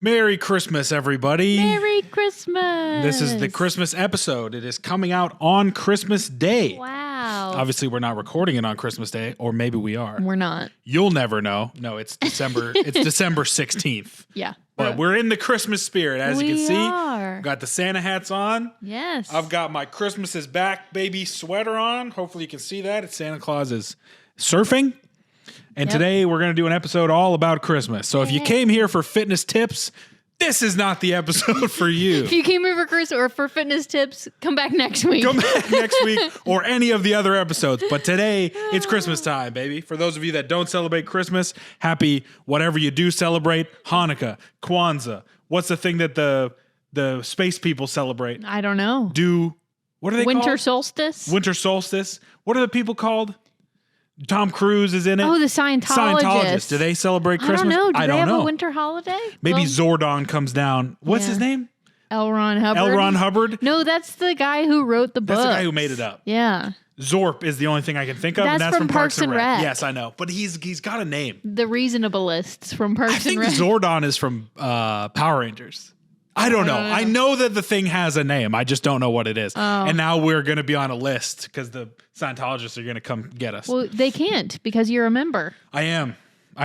Merry Christmas, everybody. Merry Christmas. This is the Christmas episode. It is coming out on Christmas Day. Wow. Obviously, we're not recording it on Christmas Day, or maybe we are. We're not. You'll never know. No, it's December. It's December 16th. Yeah. But we're in the Christmas spirit, as you can see. Are. Got the Santa hats on. Yes. I've got my Christmas is back, baby sweater on. Hopefully, you can see that. It's Santa Claus is surfing. And today we're going to do an episode all about Christmas. So if you came here for fitness tips, this is not the episode for you. If you came here for Christmas or for fitness tips, come back next week. Come back next week or any of the other episodes. But today, it's Christmas time, baby. For those of you that don't celebrate Christmas, happy whatever you do celebrate. Hanukkah, Kwanzaa. What's the thing that the space people celebrate? I don't know. What are they called? Winter solstice? Winter solstice. What are the people called? Tom Cruise is in it. Oh, the Scientologists. Do they celebrate Christmas? I don't know. Do I they don't have know. a winter holiday? Maybe Well, Zordon comes down. What's his name? L. Ron Hubbard. L. Ron Hubbard? No, that's the guy who wrote the book. That's the guy who made it up. Yeah. Zorp is the only thing I can think of. That's and that's from Parks and Rec. Yes, I know. But he's got a name. The Reasonableists from Parks I think and Rec. Zordon is from Power Rangers. I don't know. I know that the thing has a name. I just don't know what it is. Oh. And now we're going to be on a list because the Scientologists are going to come get us. Well, they can't because you're a member. I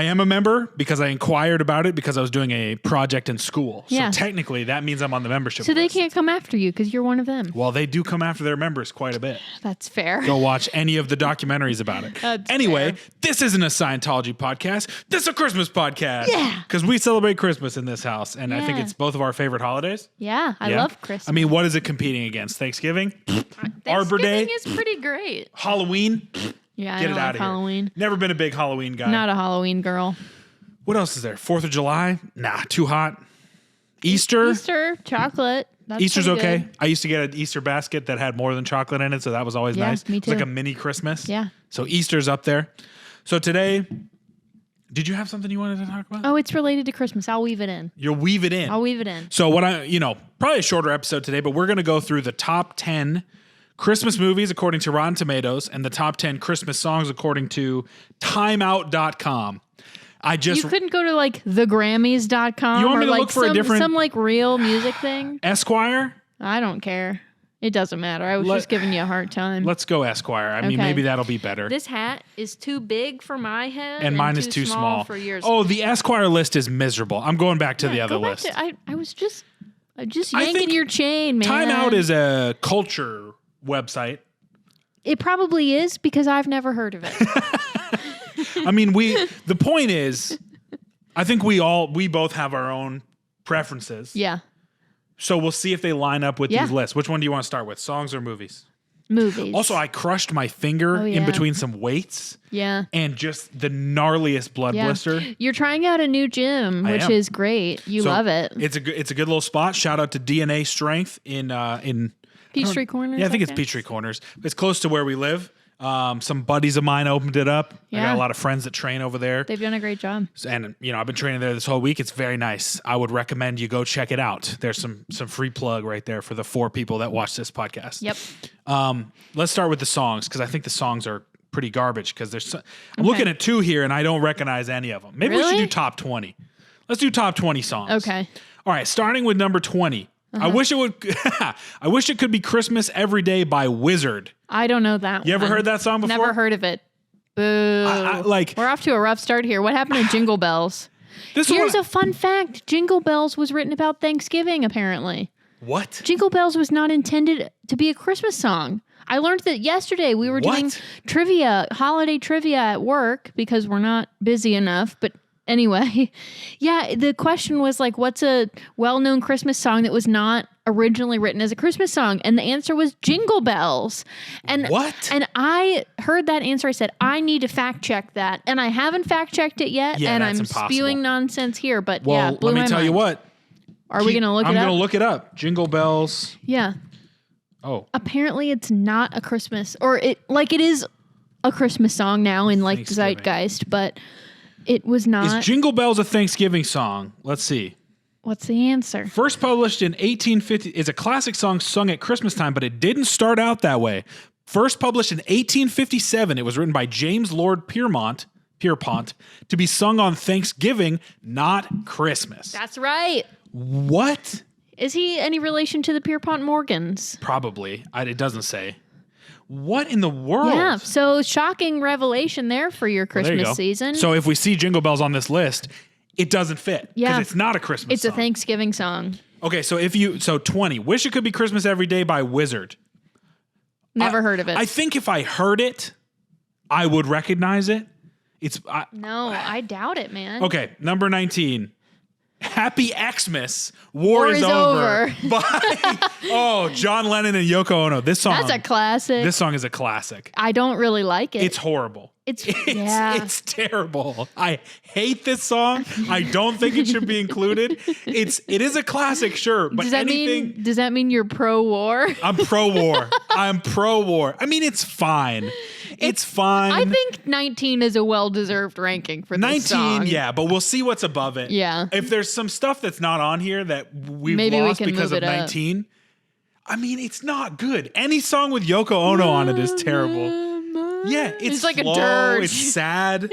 am a member because I inquired about it because I was doing a project in school. Yeah. So technically that means I'm on the membership So they list. can't come after you because you're one of them. Well, they do come after their members quite a bit. That's fair. Go watch any of the documentaries about it. That's Anyway, fair. this isn't a Scientology podcast. This is a Christmas podcast. Yeah. Because we celebrate Christmas in this house. And I think Yeah. it's both of our favorite holidays. Yeah, I Yeah? love Christmas. I mean, what is it competing against? Thanksgiving? Arbor Day? Thanksgiving is pretty great. Halloween? Yeah, Get I it don't out like of here. Halloween. Never been a big Halloween guy. Not a Halloween girl. What else is there? 4th of July? Nah, too hot. Easter? Easter, chocolate. That's Easter's pretty okay. good. I used to get an Easter basket that had more than chocolate in it, so that was always Yeah, nice. me It's like too. a mini Christmas. Yeah. So Easter's up there. So today, did you have something you wanted to talk about? Oh, it's related to Christmas. I'll weave it in. You'll weave it in. I'll weave it in. So probably a shorter episode today, but we're going to go through the top 10 Christmas movies according to Rotten Tomatoes and the top 10 Christmas songs according to timeout.com. You couldn't go to like thegrammys.com You want or me to like look for a different- some like real music thing. Esquire? I don't care. It doesn't matter. I was just giving you a hard time. Let's go Esquire. I mean, Okay. maybe that'll be better. This hat is too big for my head and mine is too small for yours. Oh, the Esquire list is miserable. I'm going back to the other Go back list. to- I was just I yanking think your chain, man. Timeout is a culture website. It probably is because I've never heard of it. I mean, the point is, I think we both have our own preferences. Yeah. So we'll see if they line up with Yeah. these lists. Which one do you want to start with? Songs or movies? Movies. Also, I crushed my finger in yeah. between some weights yeah. and just the gnarliest blood Yeah. blister. You're trying out a new gym, I which am. is great. You So love it. It's a good little spot. Shout out to DNA Strength in Peachtree Corners. Yeah, I think it's okay. Peachtree Corners. It's close to where we live. Some buddies of mine opened it up. I Yeah. got a lot of friends that train over there. They've done a great job. And I've been training there this whole week. It's very nice. I would recommend you go check it out. There's some free plug right there for the 4 people that watch this podcast. Yep. Let's start with the songs because I think the songs are pretty garbage because I'm looking at 2 here and I don't recognize any of them. Maybe we should Really? do top 20. Let's do top 20 songs. Okay. All right, starting with number 20. I wish it could be Christmas Every Day by Wizard. I don't know that You ever one. heard that song before? Never heard of it. Boo. We're off to a rough start here. What happened to Jingle Bells? This Here's one, a fun fact. Jingle Bells was written about Thanksgiving, apparently. what? Jingle Bells was not intended to be a Christmas song. I learned that yesterday. We were doing What? holiday trivia at work because we're not busy enough. But anyway, yeah, the question was like, what's a well-known Christmas song that was not originally written as a Christmas song? And the answer was Jingle Bells. And What? And I heard that answer. I said, I need to fact check that. And I haven't fact checked it yet. Yeah, and that's I'm impossible. spewing nonsense here. But Well, yeah, blew let me my tell you mind. what. Are we going to look it I'm up? going to look it up. Jingle Bells. Yeah. Oh, Apparently it's not a Christmas, or it is a Christmas song now in like Thanksgiving. zeitgeist, but it was not. is Jingle Bells a Thanksgiving song? Let's see. What's the answer? First published in 1850 is a classic song sung at Christmas time, but it didn't start out that way. First published in 1857, it was written by James Lord Pierpont. Pierpont, to be sung on Thanksgiving, not Christmas. That's right. What? Is he any relation to the Pierpont Morgans? Probably. It doesn't say. What in the world? Yeah, so shocking revelation there for your Well, there you Christmas go. season. So if we see Jingle Bells on this list, it doesn't fit. Yeah. Because it's not a Christmas it's song. a Thanksgiving song. Okay, so 20, Wish It Could Be Christmas Every Day by Wizard. Never heard of it. I think if I heard it, I would recognize it. No, I doubt it, man. Okay, number 19. Happy Xmas, War is over. By John Lennon and Yoko Ono. This song. That's a classic. This song is a classic. I don't really like it. It's horrible. It's terrible. I hate this song. I don't think it should be included. It is a classic, sure, but does that mean you're pro-war? I'm pro-war. I'm pro-war. I mean, it's fine. It's fine. I think 19 is a well-deserved ranking for this 19, song. yeah, but we'll see what's above it. Yeah. If there's some stuff that's not on here that we've Maybe we lost can because move of it up. 19, I mean, it's not good. Any song with Yoko Ono on it is terrible. Yeah, it's like slow, a dirge. It's sad.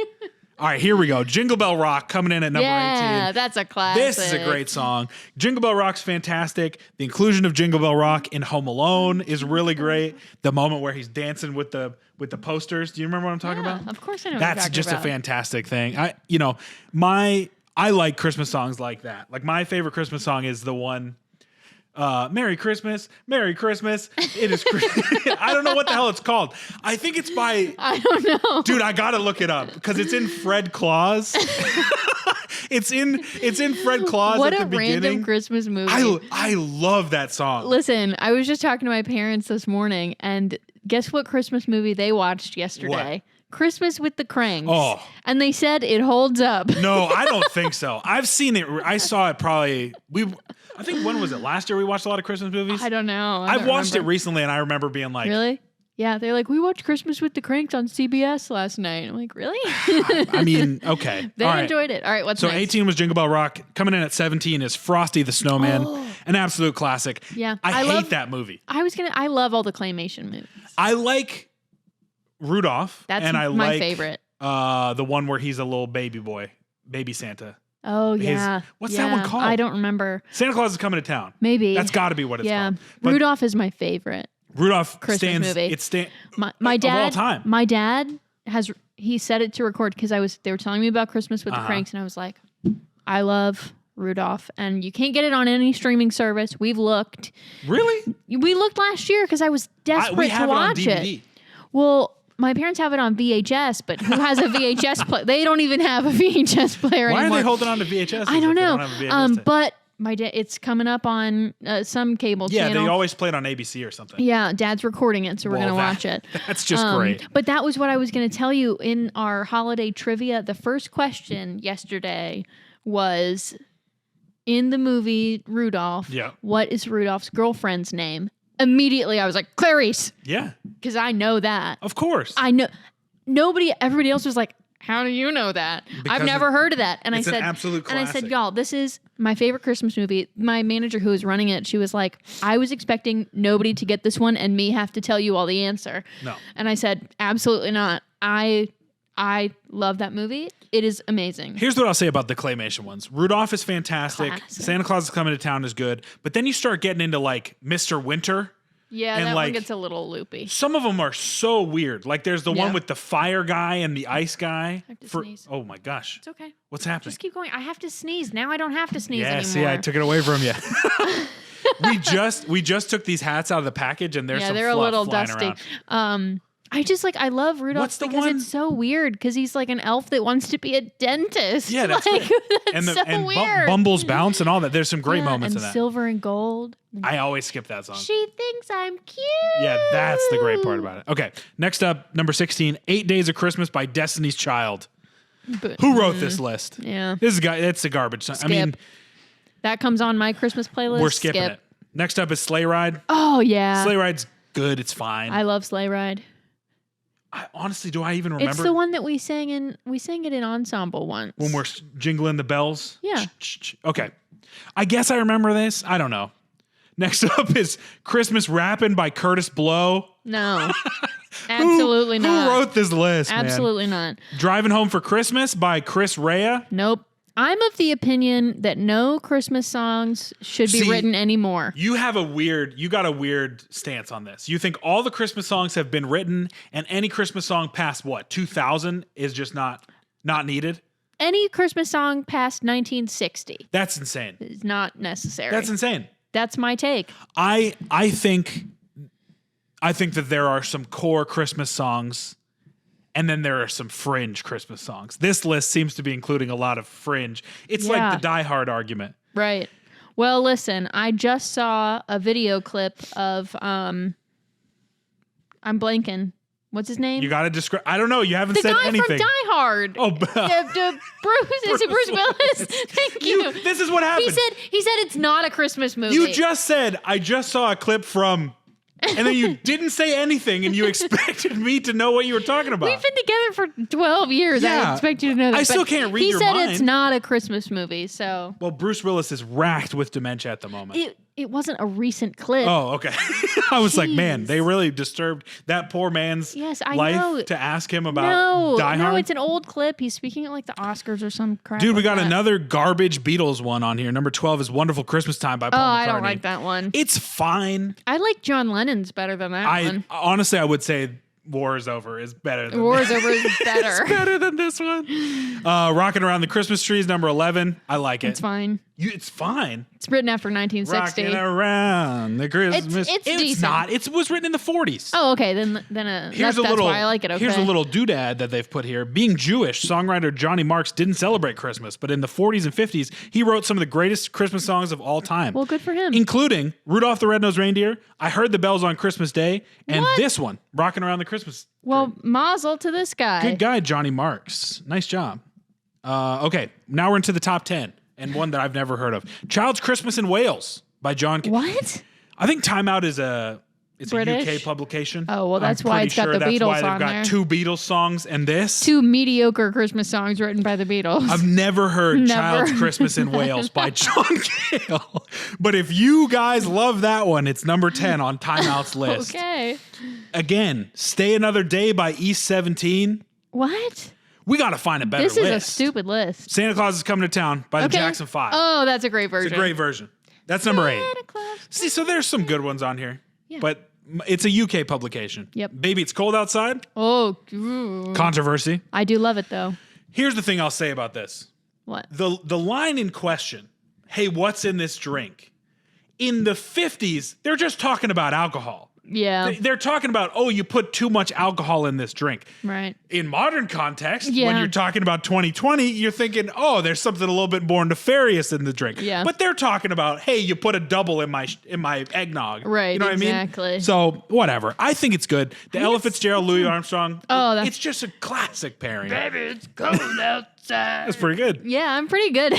All right, here we go. Jingle Bell Rock coming in at number 18. Yeah, that's a classic. This is a great song. Jingle Bell Rock's fantastic. The inclusion of Jingle Bell Rock in Home Alone is really great. The moment where he's dancing with the posters. Do you remember what I'm talking about? Of course I know. That's just a fantastic thing. I like Christmas songs like that. Like my favorite Christmas song is the one Merry Christmas, Merry Christmas. It is I don't know what the hell it's called. I think it's by I don't know. Dude, I got to look it up because it's in Fred Claus. It's in Fred Claus What at the a beginning. random Christmas movie. I love that song. Listen, I was just talking to my parents this morning, and guess what Christmas movie they watched yesterday? What? Christmas with the Cranks. Oh. And they said it holds up. No, I don't think so. I've seen it. I saw it probably. I think when was it? Last year we watched a lot of Christmas movies. I don't know. I've watched it recently, and I remember being like, Really? Yeah, they're like, we watched Christmas with the Cranks on CBS last night. I'm like, really? I mean, okay. They All right. enjoyed it. All right, what's So next? 18 was Jingle Bell Rock. Coming in at 17 is Frosty the Snowman, an absolute classic. Yeah, I hate love- that movie. I love all the claymation movies. I like Rudolph. That's and I my like, favorite. The one where he's a little baby boy, baby Santa. Oh, yeah. What's that one called? I don't remember. Santa Claus is coming to town. Maybe. That's got to be what it's yeah. called. But Rudolph is my favorite. Rudolph Christmas movie. My dad, of all time. My dad he set it to record because they were telling me about Christmas with the Uh-huh. Cranks, and I was like, I love Rudolph, and you can't get it on any streaming service. We've looked. Really? We looked last year because I was desperate we to have watch it on DVD. it. Well, my parents have it on VHS, but who has a VHS player? They don't even have a VHS player Why anymore. are they holding on to VHS? I don't know. VHS But my dad, it's coming up on some cable yeah, channel. they always play it on ABC or something. Yeah, Dad's recording it, so we're Well, gonna watch it. That's just great. But that was what I was gonna tell you in our holiday trivia. The first question yesterday was, in the movie Rudolph, Yeah. what is Rudolph's girlfriend's name? Immediately, I was like, Clarice, Yeah, because I know that. of course. I know. Everybody else was like, how do you know that? Because I've never heard of that. And I it's an said, absolute and I said, classic. y'all, this is my favorite Christmas movie. My manager who was running it, she was like, I was expecting nobody to get this one and me have to tell you all the answer. No. And I said, absolutely not. I love that movie. It is amazing. Here's what I'll say about the claymation ones. Rudolph is fantastic. Classic. Santa Claus is Coming to Town is good. But then you start getting into like Mr. Winter. Yeah, and that like- one gets a little loopy. Some of them are so weird. Like there's the Yeah. one with the fire guy and the ice guy. have to sneeze. Oh my gosh. It's okay. What's happening? Just keep going. I have to sneeze. Now I don't have to sneeze Yeah, anymore. see, I took it away from you. we just took these hats out of the package and there's some they're a fluff little flying dusty. around. I love Rudolph What's the because one- it's so weird because he's like an elf that wants to be a dentist. Yeah, that's like, right. that's And so weird. Bumbles Bounce and all that. There's some great Yeah, moments and in that. silver and gold. I always skip that song. She thinks I'm cute. Yeah, that's the great part about it. Okay, next up, number 16, 8 Days of Christmas by Destiny's Child. But, Who wrote this list? yeah, It's a garbage song. I mean, that comes on my Christmas playlist. we're skipping Skip. it. Next up is Sleigh Ride. Oh yeah, Sleigh Ride's good. It's fine. I love Sleigh Ride. Honestly, do I even remember It's the one that we sang it in ensemble once. when we're jingling the bells? Yeah. Okay. I guess I remember this. I don't know. Next up is Christmas Rappin' by Curtis Blow. No. Absolutely not. Who wrote this list, Absolutely not. Driving Home for Christmas by Chris Rea. Nope. I'm of the opinion that no Christmas songs should be written anymore. You got a weird stance on this. You think all the Christmas songs have been written and any Christmas song past 2000 is just not needed? Any Christmas song past 1960 That's insane. is not necessary. That's insane. That's my take. I think that there are some core Christmas songs and then there are some fringe Christmas songs. This list seems to be including a lot of fringe. It's like the Die Hard argument. Right. Well, listen, I just saw a video clip of I'm blanking. What's his name? You got to describe. I don't know. You haven't the said guy anything. from Die Hard. Oh, Bruce. Is it Bruce Willis? Thank you. This is what happened. He said it's not a Christmas movie. You just said, I just saw a clip from, and then you didn't say anything, and you expected me to know what you were talking about. We've been together for 12 years. Yeah. I expect you to know that. I still can't read your mind. He said it's not a Christmas movie, so. Well, Bruce Willis is racked with dementia at the moment. It wasn't a recent clip. Oh, okay. I was like, man, they really disturbed that poor man's life know. to ask him about Die Hard. No, it's an old clip. He's speaking at like the Oscars or some crap. Dude, we got that. another garbage Beatles one on here. Number 12 is Wonderful Christmas Time by Paul McCartney. I don't like that one. It's fine. I like John Lennon's better than that one. Honestly, I would say War is Over is better than War is Over is better. It's better than this one. Rocking Around the Christmas Tree is number 11. I like it. It's fine. It's fine. It's written after 1960. Rocking around the Christmas. It's decent. not. It was written in the 40s. Oh, okay. Then that's why I like it. Okay. Here's a little doodad that they've put here. Being Jewish, songwriter Johnny Marks didn't celebrate Christmas, but in the 40s and 50s, he wrote some of the greatest Christmas songs of all time. Well, good for him. Including Rudolph the Red-Nosed Reindeer, I Heard the Bells on Christmas Day, and What? this one, Rocking Around the Christmas. Well, mazel to this guy. Good guy, Johnny Marks. Nice job. Okay, now we're into the top 10, and one that I've never heard of. Child's Christmas in Wales by John. What? I think Time Out is a British? UK publication. Oh, well, that's why it's got the that's Beatles why they've on got there. 2 Beatles songs and this. 2 mediocre Christmas songs written by the Beatles. I've never heard Never. Child's Christmas in Wales by John Cale. But if you guys love that one, it's number 10 on Time Out's list. Okay. Again, Stay Another Day by East 17. What? We got to find a better This list. is a stupid list. Santa Claus is Coming to Town by the Okay. Jackson 5. Oh, that's a great version. It's a great version. That's number 8. Santa Claus. See, so there's some good ones on here. Yeah. But it's a UK publication. Yep. Baby, It's Cold Outside. Oh, ooh. Controversy. I do love it though. Here's the thing I'll say about this. What? The line in question, hey, what's in this drink? In the 50s, they're just talking about alcohol. Yeah. They're talking about, oh, you put too much alcohol in this drink. Right. In modern context, when Yeah. you're talking about 2020, you're thinking, oh, there's something a little bit more nefarious in the drink. Yeah. But they're talking about, hey, you put a double in my eggnog. Right, You know what I mean? exactly. So whatever. I think it's good. The Ella Fitzgerald, Louis Armstrong. Oh, that's- it's just a classic pairing. Baby, it's cold outside. That's pretty good. Yeah, I'm pretty good.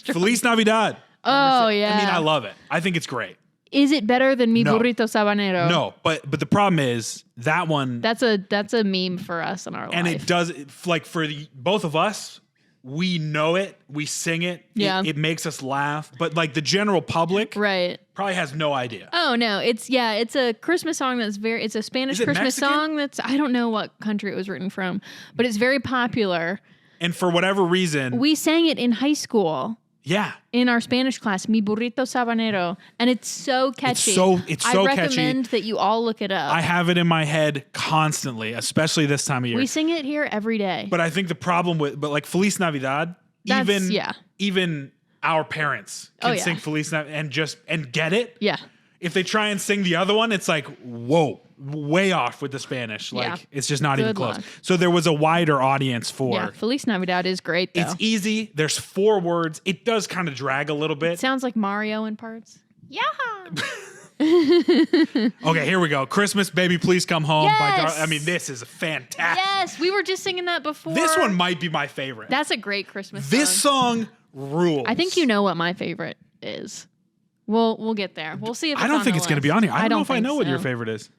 Feliz Navidad. Oh yeah. I mean, I love it. I think it's great. Is it better than Mi No. Burrito Sabanero? No, but the problem is that one, That's a meme for us in our and life. it does like for both of us. We know it. We sing it. Yeah. It makes us laugh. But like the general public Right. probably has no idea. Oh no, it's a Christmas song it's a Spanish Is it Christmas Mexican? song I don't know what country it was written from, but it's very popular. And for whatever reason, We sang it in high school yeah. in our Spanish class, Mi Burrito Sabanero, and it's so catchy. It's so I catchy. recommend that you all look it up. I have it in my head constantly, especially this time of year. We sing it here every day. But I think the problem but like Feliz Navidad, even our parents can Oh, yeah. sing Feliz Navidad and get it. Yeah. If they try and sing the other one, it's like, whoa, way off with the Spanish. Like, Yeah. it's just not even Good close. luck. So there was a wider audience for. Yeah. Feliz Navidad is great though. It's easy. There's 4 words. It does kind of drag a little bit. Sounds like Mario in parts. Yeah. Okay, here we go. Christmas, Baby, Please Come Home. Yes! I mean, this is fantastic. Yes, we were just singing that before. This one might be my favorite. That's a great Christmas This song. song rules. I think you know what my favorite is. We'll get there. We'll see if it's I don't on think the it's going to list. be on here. I don't know if I think know what your so. favorite is.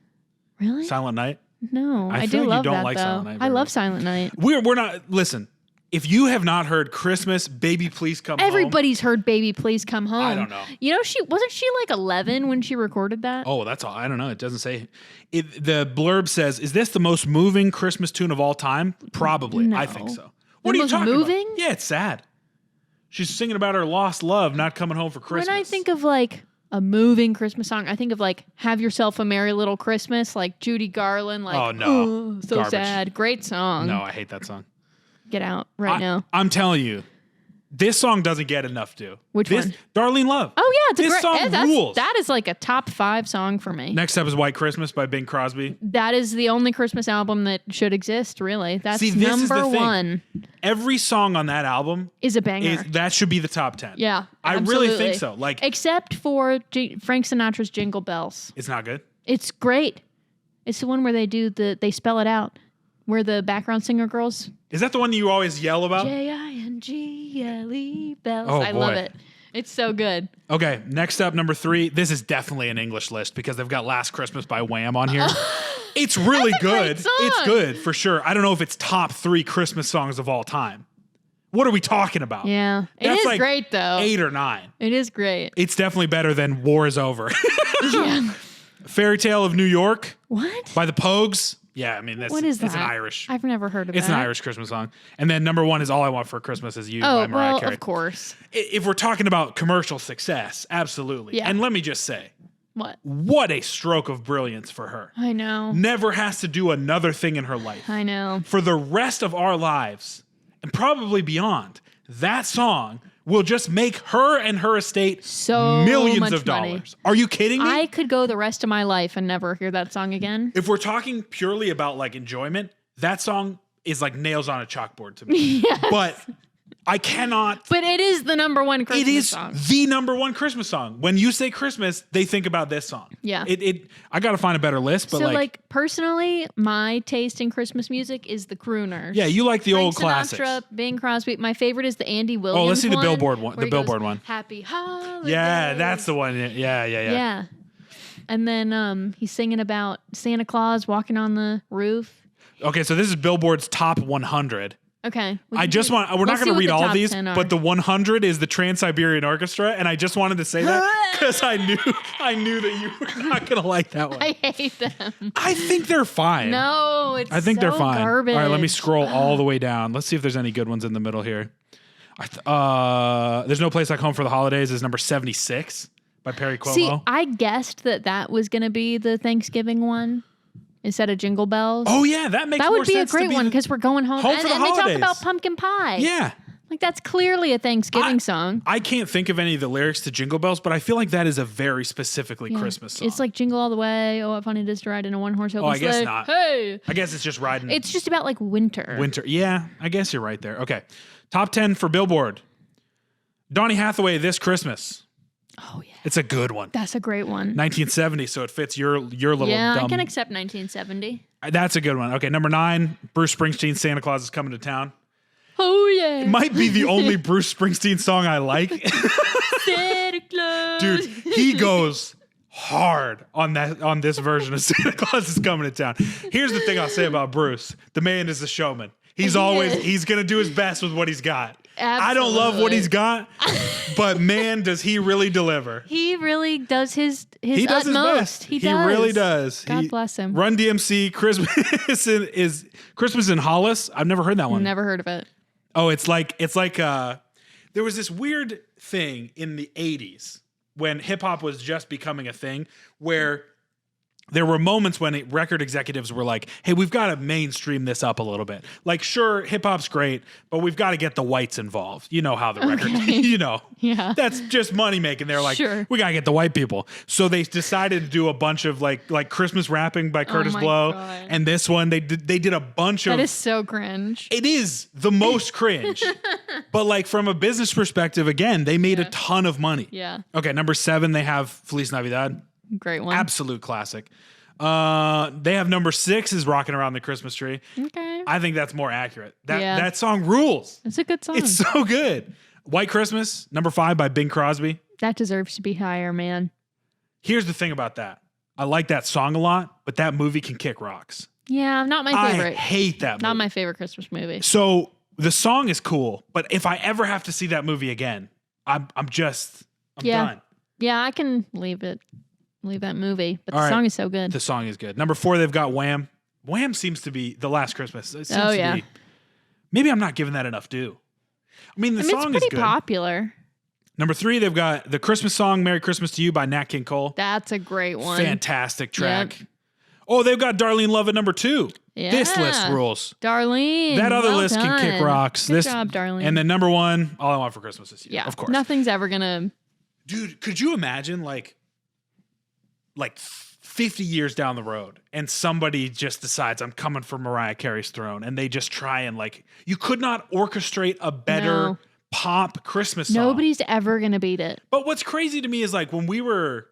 Really? Silent Night. No, I I feel do like you love don't that like though. Silent Night I very love much. Silent Night. We're not. Listen. If you have not heard Christmas, Baby Please Come Home. Everybody's heard Baby Please Come Home. I don't know. You know, wasn't she like 11 when she recorded that? Oh, that's all. I don't know. It doesn't say. The blurb says, "Is this the most moving Christmas tune of all time?" Probably. No. I think so. The What are you most talking moving? about? Yeah, it's sad. She's singing about her lost love not coming home for Christmas. When I think of like a moving Christmas song, I think of like "Have Yourself a Merry Little Christmas," like Judy Garland. Like, Oh, no. so Garbage. sad. Great song. No, I hate that song. Get out right now. I'm telling you, this song doesn't get enough due. Which one? Darlene Love. Oh yeah, it's This a great song rules. That is like a top 5 song for me. Next up is White Christmas by Bing Crosby. That is the only Christmas album that should exist, really. That's See, this is the number thing. 1 Every song on that album, is a banger. that should be the top 10. Yeah, I really absolutely. think so. Like, Except for Frank Sinatra's Jingle Bells. it's not good. It's great. It's the one where they spell it out. Where the background singer girls Is that the one you always yell about? Jingle bells. Oh, I love boy. it. It's so good. Okay, next up, number 3. This is definitely an English list because they've got Last Christmas by Wham on here. It's really That's a good. great song. It's good for sure. I don't know if it's top 3 Christmas songs of all time. What are we talking about? Yeah. It That's is like great though. 8 or 9. It is great. It's definitely better than War is Over. Yeah. Fairy Tale of New York What? by the Pogues. Yeah, I mean, What is that? it's an Irish. I've never heard of It's that. an Irish Christmas song. And then number 1 is All I Want for Christmas Is You by Oh, Mariah well, Carey. of course. If we're talking about commercial success, absolutely. Yeah. And let me just say, What? a stroke of brilliance for her. I know. Never has to do another thing in her life. I know. For the rest of our lives, and probably beyond, that song will just make her and her estate So millions much of money. dollars. Are you kidding me? I could go the rest of my life and never hear that song again. If we're talking purely about like enjoyment, that song is like nails on a chalkboard to me. Yes. But I cannot. But it is the number 1 Christmas It is song. the number 1 Christmas song. When you say Christmas, they think about this song. Yeah. I got to find a better list, but So, like, personally, my taste in Christmas music is the crooners. yeah, you like the Frank old classics. Sinatra, Bing Crosby. My favorite is the Andy Williams. Oh, let's see the one, Billboard one. where The he goes, Billboard one. Happy holidays. Yeah, that's the one. Yeah. Yeah. And then he's singing about Santa Claus walking on the roof. Okay, so this is Billboard's top 100. Okay. We're not going to read all of these, but but the 100 is the Trans-Siberian Orchestra, and I just wanted to say that because I knew that you were not going to like that one. I hate them. I think they're fine. No, it's I think they're fine. garbage. All right, let me scroll all the way down. Let's see if there's any good ones in the middle here. There's No Place Like Home for the Holidays is number 76 by Perry Como. See, I guessed that was going to be the Thanksgiving one instead of Jingle Bells. Oh yeah, that makes that more would be a sense to great one the- because we're going home. Home for the and they talk holidays. about pumpkin pie. Yeah. Like that's clearly a Thanksgiving song. I can't think of any of the lyrics to Jingle Bells, but I feel like that is a very specifically Yeah. Christmas song. It's like Jingle All the Way. Oh, what fun it is to ride in a one-horse open I guess sleigh. not. Hey. I guess it's just riding It's just about like winter. winter. Yeah, I guess you're right there. Okay. Top 10 for Billboard. Donny Hathaway, This Christmas. Oh yeah. It's a good one. That's a great one. 1970, so it fits your little Yeah, dumb. I can accept 1970. That's a good one. Okay, number 9, Bruce Springsteen, Santa Claus is Coming to Town. Oh yeah. It might be the only Bruce Springsteen song I like. Santa Claus. Dude, he goes hard on this version of Santa Claus is Coming to Town. Here's the thing I'll say about Bruce. The man is a showman. He's going to do his best with what he's got. I don't love what he's got, but man, does he really deliver. He really does his He does his utmost. best. He He does. really does. God bless him. Run DMC, Christmas in Hollis. I've never heard that one. Never heard of it. Oh, it's like there was this weird thing in the 80s when hip hop was just becoming a thing where there were moments when record executives were like, hey, we've got to mainstream this up a little bit. Like, sure, hip hop's great, but we've got to get the whites involved. You know how the record, Yeah. that's just money making. They're like, Sure. we got to get the white people. So they decided to do a bunch of like Christmas rapping by Curtis my Blow. God. And this one, they did a bunch of. That is so cringe. It is the most cringe. But like from a business perspective, again, they made a ton of money. Yeah. Okay, number 7, they have Feliz Navidad. Great one. Absolute classic. They have number 6 is Rocking Around the Christmas Tree. Okay. I think that's more accurate. Yeah. That song rules. It's a good song. It's so good. White Christmas, number 5 by Bing Crosby. That deserves to be higher, man. Here's the thing about that. I like that song a lot, but that movie can kick rocks. Yeah, not my favorite. I hate that movie. Not my favorite Christmas movie. So the song is cool, but if I ever have to see that movie again, I'm done. Yeah, I can leave that movie, but All the right. song is so good. The song is good. Number 4, they've got Wham. Wham seems to be the Last Christmas. It seems to be. Maybe I'm not giving that enough due. I mean, the song it's is pretty good. popular. Number 3, they've got the Christmas song "Merry Christmas to You" by Nat King Cole. That's a great one. Fantastic track. Oh, they've got Darlene Love at number 2. Yeah. This list rules. Darlene. That other well list can kick done. rocks. Good This job, Darlene. And then number 1, All I Want for Christmas Is You. yeah, Of course. Nothing's ever gonna. Dude, could you imagine like 50 years down the road and somebody just decides I'm coming for Mariah Carey's throne and they just try and you could not orchestrate a better No. pop Christmas song. Nobody's ever gonna beat it. But what's crazy to me is when we were,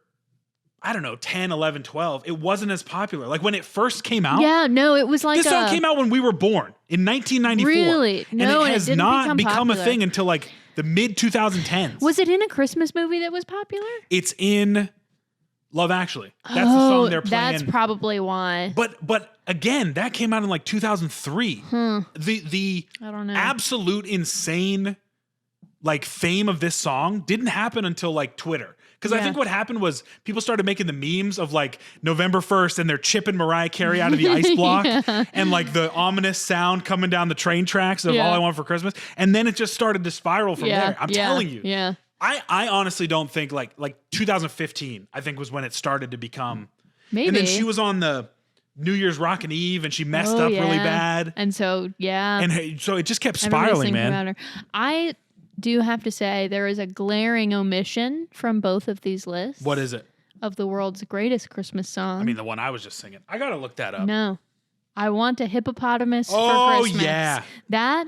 I don't know, 10, 11, 12, it wasn't as popular. Like when it first came out. Yeah, no, it was like This song came out when we were born in 1994. Really? No, and it it has didn't not become become a popular. thing until the mid 2010s. Was it in a Christmas movie that was popular? It's in Love Actually. That's the song they're playing. That's probably why. But again, that came out in 2003. The I don't know. absolute insane fame of this song didn't happen until Twitter. Because I Yeah. think what happened was people started making the memes of November 1st and they're chipping Mariah Carey out of the ice block and the ominous sound coming down the train tracks of Yeah. All I Want for Christmas. And then it just started to spiral from there. I'm telling you. Yeah. I honestly don't think like 2015, I think was when it started to become. Maybe. And then she was on the New Year's Rockin' Eve and she messed up really bad. And so, yeah. And so it just kept Everybody's spiraling, thinking man. about her. I do have to say there is a glaring omission from both of these lists. What is it? Of the world's greatest Christmas song. I mean, the one I was just singing. I got to look that up. No. I Want a Hippopotamus for Oh, Christmas. yeah. That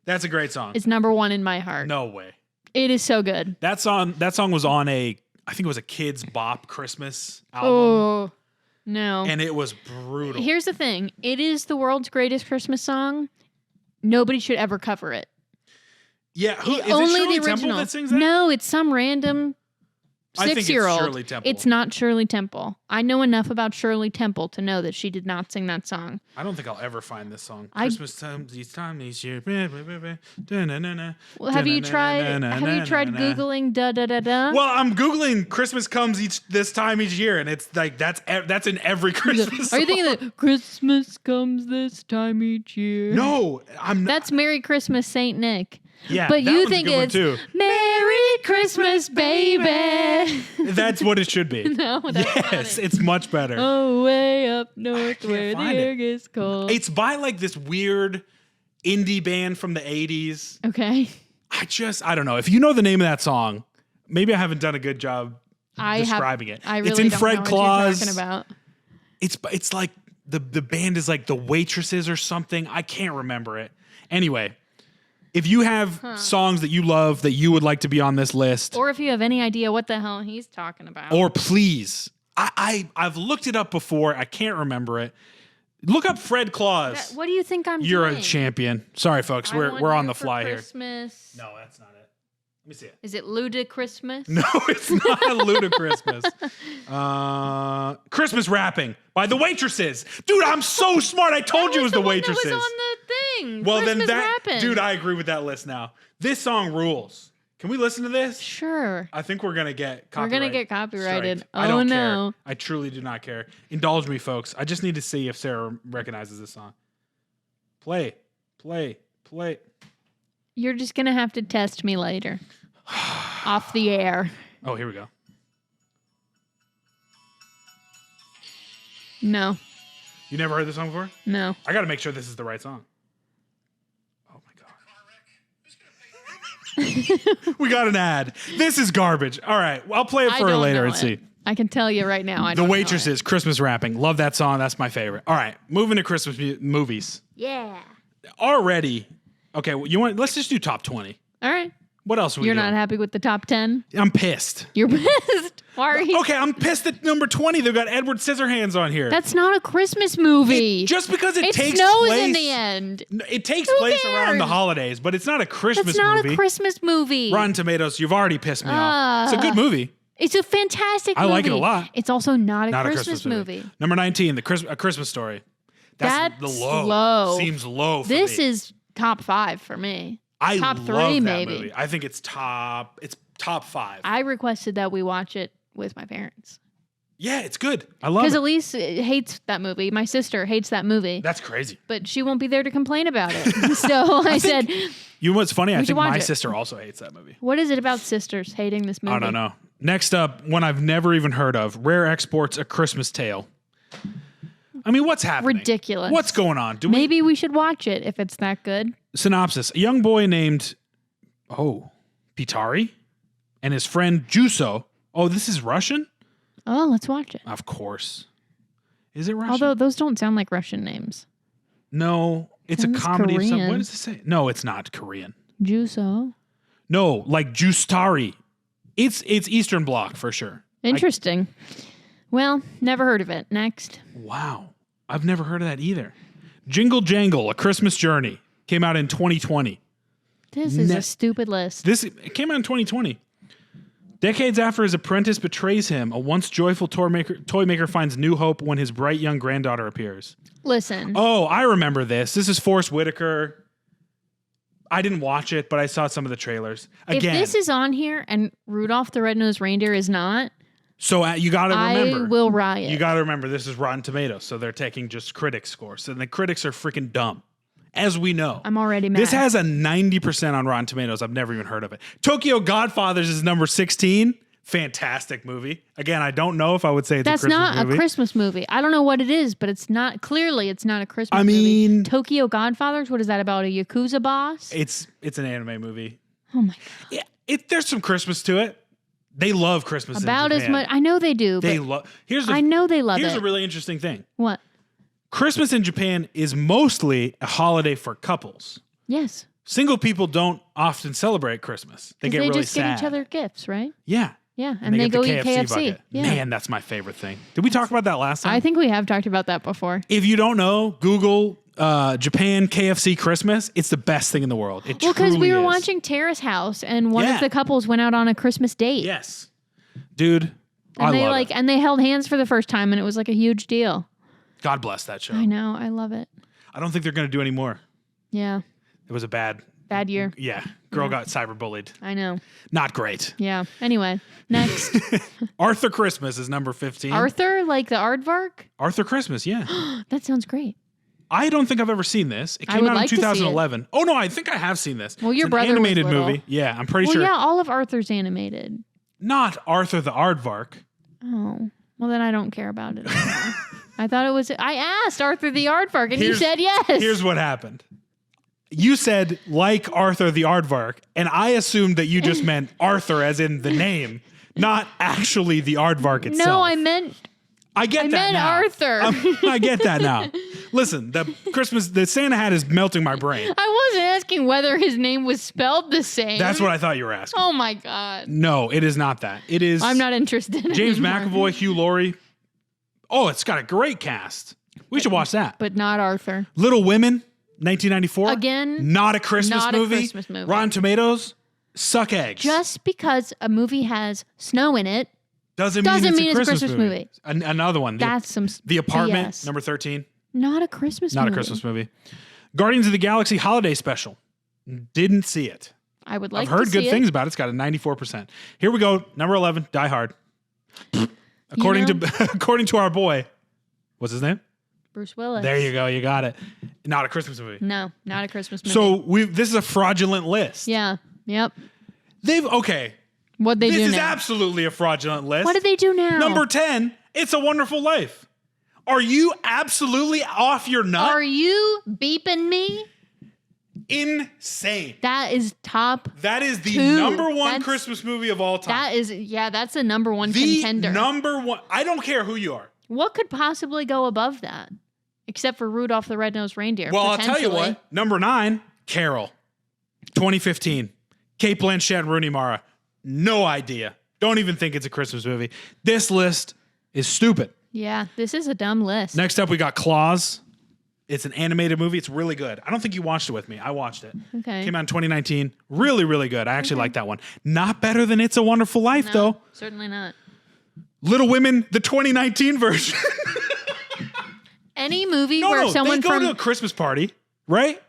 That's a great song. is number one in my heart. No way. It is so good. That song was on I think it was a Kids Bop Christmas album. Oh, no. And it was brutal. Here's the thing. It is the world's greatest Christmas song. Nobody should ever cover it. Yeah, is Only it Shirley the Temple original. that sings that? No, it's some random I think it's 6-year-old. Shirley Temple. It's not Shirley Temple. I know enough about Shirley Temple to know that she did not sing that song. I don't think I'll ever find this song. I- Christmas time this year. Well, have you tried Googling da da da da? Well, I'm Googling Christmas comes this time each year, and it's that's in every Christmas Are you song. thinking that Christmas comes this time each year? No, I'm not. That's Merry Christmas, Saint Nick. Yeah, But that you one's a think good one, it's too. Merry Christmas, baby. That's what it should be. No, that's not Yes, it. it's much better. Oh, way up north can't where the find air it. gets cold. It's by this weird indie band from the 80s. Okay. I don't know. If you know the name of that song, maybe I haven't done a good job describing it. I really it's in don't Fred know Claus. what you're talking about. It's like the band is like the Waitresses or something. I can't remember it. Anyway, if you have songs that you love that you would like to be on this list, Or if you have any idea what the hell he's talking about. or please, I've looked it up before. I can't remember it. Look up Fred Claus. What do you think I'm You're doing? a champion. Sorry, folks. I We're Want on You the for fly here. Christmas. No, that's not it. Let me see it. Is it Ludachristmas? No, it's not Ludachristmas. Christmas Rapping by the Waitresses. Dude, I'm so smart. I told you it was the Waitresses. That was on the thing. Well, Christmas then that, Rappin'. dude, I agree with that list now. This song rules. Can we listen to this? Sure. I think we're gonna get We're copyright. gonna get copyrighted. striked. I Oh, don't no. care. I truly do not care. Indulge me, folks. I just need to see if Sarah recognizes this song. Play. You're just gonna have to test me later. Off the air. Oh, here we go. No. You never heard this song before? No. I got to make sure this is the right song. Oh my god. We got an ad. This is garbage. All right, well, I'll play it I for her don't later know and it. see. I can tell you right now. I The don't know Waitresses, Christmas Rapping. Love that song. That's my favorite. All right, moving to Christmas movies. it. Yeah. Already. Okay, well, let's just do top 20. All right. What else are we You're doing? not happy with the top 10? I'm pissed. You're pissed. Why are you? Okay, I'm pissed at number 20. They've got Edward Scissorhands on here. That's not a Christmas movie. Just because it it takes snows place in the end. It takes Who place around the cares? holidays, but it's not a Christmas That's not movie. a Christmas movie. Rotten Tomatoes, you've already pissed me off. It's a good movie. It's a fantastic I movie. like it a lot. It's also not a Not Christmas a movie. Number 19, A Christmas Story. That's the That's low. low. Seems low for This me. is top 5 for me. I top love 3 that maybe. movie. I think it's top 5. I requested that we watch it with my parents. Yeah, it's good. I love Because it. Elise hates that movie. My sister hates that movie. That's crazy. But she won't be there to complain about it. So I said, You know what's funny? I should think watch my it. sister also hates that movie. what is it about sisters hating this movie? I don't know. Next up, one I've never even heard of, Rare Exports: A Christmas Tale. I mean, what's happening? Ridiculous. What's going on? Maybe we should watch it if it's that good. Synopsis: a young boy named Pitari and his friend Juso. Oh, this is Russian? Oh, let's watch it. Of course. Is it Russian? Although those don't sound like Russian names. No, it's a Sounds comedy of some. Korean. What does it say? No, it's not Korean. Juso. No, like Justari. It's Eastern Bloc for sure. Interesting. Well, never heard of it. Next. Wow. I've never heard of that either. Jingle Jangle: A Christmas Journey came out in 2020. This is a stupid list. It came out in 2020. Decades after his apprentice betrays him, a once joyful toy maker finds new hope when his bright young granddaughter appears. Listen. Oh, I remember this. This is Forrest Whitaker. I didn't watch it, but I saw some of the trailers. Again, if this is on here and Rudolph the Red-Nosed Reindeer is not, so you got to remember. I will riot. You got to remember this is Rotten Tomatoes, so they're taking just critic scores. And the critics are freaking dumb, as we know. I'm already mad. This has a 90% on Rotten Tomatoes. I've never even heard of it. Tokyo Godfathers is number 16. Fantastic movie. Again, I don't know if I would say it's That's a Christmas not movie. a Christmas movie. I don't know what it is, but it's not. Clearly, it's not a Christmas I movie. mean- Tokyo Godfathers. What is that about? A Yakuza boss? It's an anime movie. Oh my god! Yeah, there's some Christmas to it. They love Christmas About in as Japan. much. I know they do. They But love. I know they love Here's it. a really interesting thing. What? Christmas in Japan is mostly a holiday for couples. Yes. Single people don't often celebrate Christmas. They 'Cause get they really just sad. give each other gifts, right? Yeah. Yeah, and they get go the eat KFC. bucket. Yeah. Man, that's my favorite thing. Did we talk about that last time? I think we have talked about that before. If you don't know, Google Japan KFC Christmas. It's the best thing in the world. It Well, because we truly were is. watching Terrace House, and one Yeah. of the couples went out on a Christmas date. Yes, dude. I And they love it. and they held hands for the first time, and it was like a huge deal. God bless that show. I know, I love it. I don't think they're going to do any more. Yeah, It was a bad year. girl got cyberbullied. I know. Not great. Yeah. Anyway, next, Arthur Christmas is number 15. Arthur, like the aardvark. Arthur Christmas, yeah. That sounds great. I don't think I've ever seen this. It I came would out in like to see it. 2011. Oh no, I think I have seen this. Well, your it's brother an was animated little. movie. Yeah, I'm pretty Well, sure. yeah, all of Arthur's animated. Not Arthur the Aardvark. Oh, well then I don't care about it anymore. I thought it was. I asked Arthur the aardvark, and you Here's- said yes. Here's what happened. You said like Arthur the Aardvark, and I assumed that you just meant Arthur as in the name, not actually the Aardvark itself. No, I meant I get I that meant now. Arthur. I get that now. Listen, the Santa hat is melting my brain. I wasn't asking whether his name was spelled the same. That's what I thought you were asking. Oh my god. No, it is not that. It is. I'm not interested. James anymore. McAvoy, Hugh Laurie. Oh, it's got a great cast. We should watch that. But not Arthur. Little Women, 1994. Again, not a Christmas not a movie. Christmas movie. Rotten Tomatoes, suck eggs. Just because a movie has snow in it, doesn't doesn't mean mean it's it's a a Christmas Christmas movie. movie. Another one. that's some The Apartment, BS. number 13. Not a Christmas Not movie. a Christmas movie. Guardians of the Galaxy Holiday Special. Didn't see it. I would like I've heard to see good it. things about it. It's got a 94%. Here we go. Number 11, Die Hard. According to our boy, what's his name? Bruce Willis. There you go. You got it. Not a Christmas movie. No, not a Christmas movie. So this is a fraudulent list. yeah. Yep. What'd they This do is now? absolutely a fraudulent list. What did they do now? Number 10, It's a Wonderful Life. Are you absolutely off your nut? Are you beeping me? Insane. That is top. That is the Two. number one That's- Christmas movie of all time. That is, yeah, that's a number one the contender. number one. I don't care who you are. What could possibly go above that? Except for Rudolph the Red-Nosed Reindeer. Well, I'll tell you potentially. what. Number 9, Carol. 2015. Kate Blanchett and Rooney Mara. No idea. Don't even think it's a Christmas movie. This list is stupid. Yeah, this is a dumb list. Next up, we got Claws. It's an animated movie. It's really good. I don't think you watched it with me. I watched it. Okay. Came out in 2019. Really, really good. I actually like that one. Not better than It's a Wonderful Life, No, though. certainly not. Little Women, the 2019 version. Any movie no, where no, someone they go from to a Christmas party, right?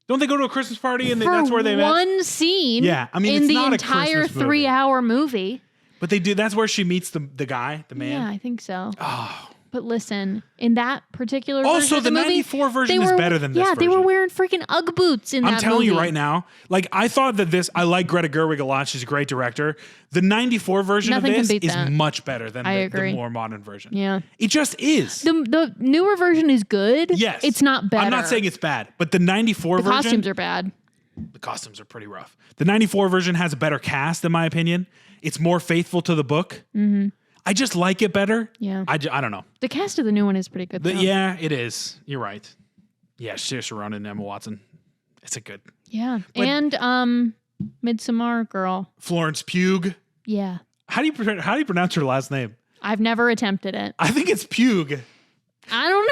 Don't they go to a Christmas party and For that's where they met? one scene. Yeah, I mean, in it's the not a entire Christmas movie. 3-hour movie. But they do. That's where she meets the guy, the man. Yeah, I think so. Oh. But listen, in that particular Also, version of the movie, 94 version they is were- better than this Yeah, they were version. wearing freaking Ugg boots in that I'm telling you movie. right now, like I thought that this, I like Greta Gerwig a lot. She's a great director. The 94 version Nothing of can this beat is that. much better than I the agree. more modern version. Yeah. It just is. The newer version is good. Yes. It's not better. I'm not saying it's bad, but the 94 the version, costumes are bad. the costumes are pretty rough. The 94 version has a better cast, in my opinion. It's more faithful to the book. Mm-hmm. I just like it better. Yeah. I don't know. The cast of the new one is pretty good. Though. Yeah, it is. You're right. Yeah, Saoirse Ronan and Emma Watson. It's a good. Yeah. But- And Midsommar Girl. Florence Pugh. Yeah. How do you pronounce her last name? I've never attempted it. I think it's Pugh. I don't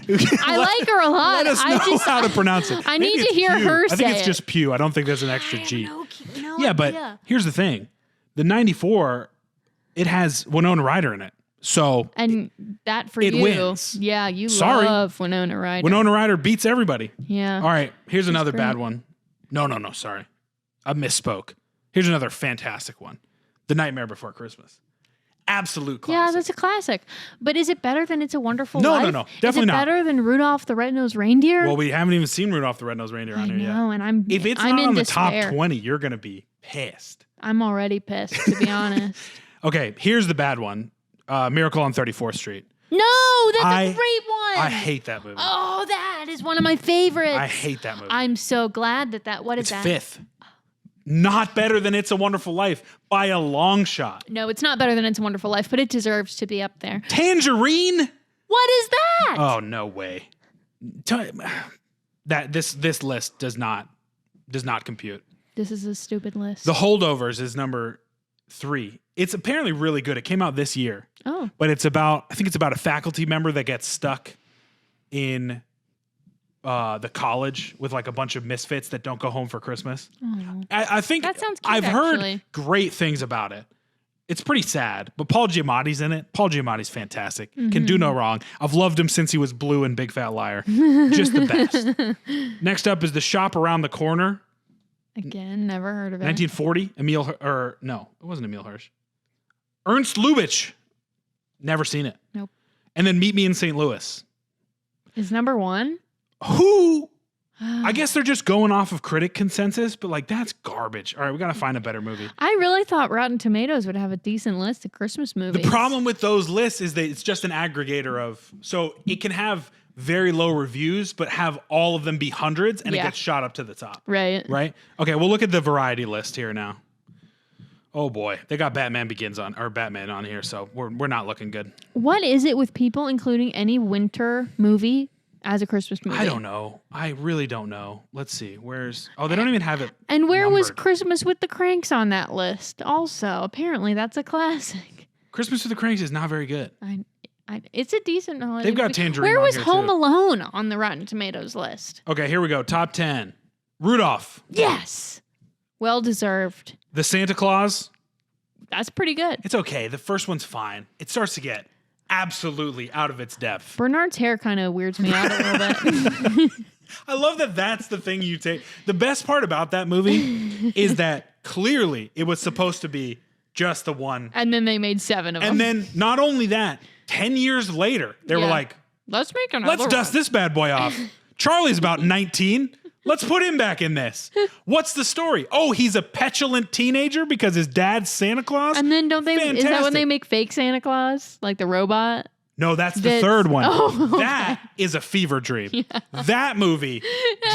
know. I like her a lot. Let us I know just how to pronounce it. I Maybe need it's to hear Pugh. her I think say it's it. just Pew. I don't think there's an extra G. No Yeah, but idea. here's the thing. The 94, it has Winona Ryder in it. So And that for It you. wins. Yeah, you Sorry. love Winona Ryder. Winona Ryder beats everybody. Yeah. All right, here's another great. bad one. No, sorry. I misspoke. Here's another fantastic one. The Nightmare Before Christmas. Absolute Yeah, classic. that's a classic. But is it better than It's a Wonderful No, Life? no, Is definitely it not. better than Rudolph the Red-Nosed Reindeer? Well, we haven't even seen Rudolph the Red-Nosed Reindeer I on here yet. know, and I'm If it's I'm not in on the despair. top 20, you're going to be pissed. I'm already pissed, to be honest. Okay, here's the bad one. Miracle on 34th Street. No, that's I- a great one. I hate that movie. Oh, that is one of my favorites. I hate that movie. I'm so glad that what is It's that? fifth. Not better than It's a Wonderful Life by a long shot. No, it's not better than It's a Wonderful Life, but it deserves to be up there. Tangerine? What is that? Oh, no way. That this list does not compute. This is a stupid list. The Holdovers is number 3. It's apparently really good. It came out this year, oh, but I think it's about a faculty member that gets stuck in the college with like a bunch of misfits that don't go home for Christmas. I think That sounds cute, I've heard actually. great things about it. It's pretty sad, but Paul Giamatti's in it. Paul Giamatti's fantastic. Can do no wrong. I've loved him since he was Blue in Big Fat Liar. Just the best. Next up is The Shop Around the Corner, again, never heard of it. 1940. No, it wasn't Emil Hirsch. Ernst Lubitsch. Never seen it. Nope. And then Meet Me in St. Louis. Is number 1? Who? I guess they're just going off of critic consensus, but like that's garbage. All right, we got to find a better movie. I really thought Rotten Tomatoes would have a decent list of Christmas movies. The problem with those lists is that it's just an aggregator of, so it can have very low reviews, but have all of them be hundreds and it Yeah. gets shot up to the top. Right. Right? Okay, we'll look at the variety list here now. Oh boy, they got Batman Begins on, or Batman on here, so we're not looking good. What is it with people including any winter movie as a Christmas movie? I don't know. I really don't know. Let's see. They don't even have it. And where was numbered. Christmas with the Cranks on that list? Also, apparently that's a classic. Christmas with the Cranks is not very good. It's a decent holiday. They've got movie. Tangerine Where on was here, Home too. Alone on the Rotten Tomatoes list? Okay, here we go. Top 10. Rudolph. Yes. Well deserved. The Santa Claus. That's pretty good. It's okay. The first one's fine. It starts to get absolutely out of its depth. Bernard's hair kind of weirds me out a little bit. I love that that's the thing you take. The best part about that movie is that clearly it was supposed to be just the one. And then they made 7 of them. And then not only that, 10 years later, they were Yeah. like, let's make another let's dust this bad boy off. Charlie's about 19. Let's put him back in this. What's the story? Oh, he's a petulant teenager because his dad's Santa Claus? And then don't they? Is that when Fantastic. they make fake Santa Claus, like the robot? No, that's the That's- third one. Oh, okay. That is a fever dream. That movie,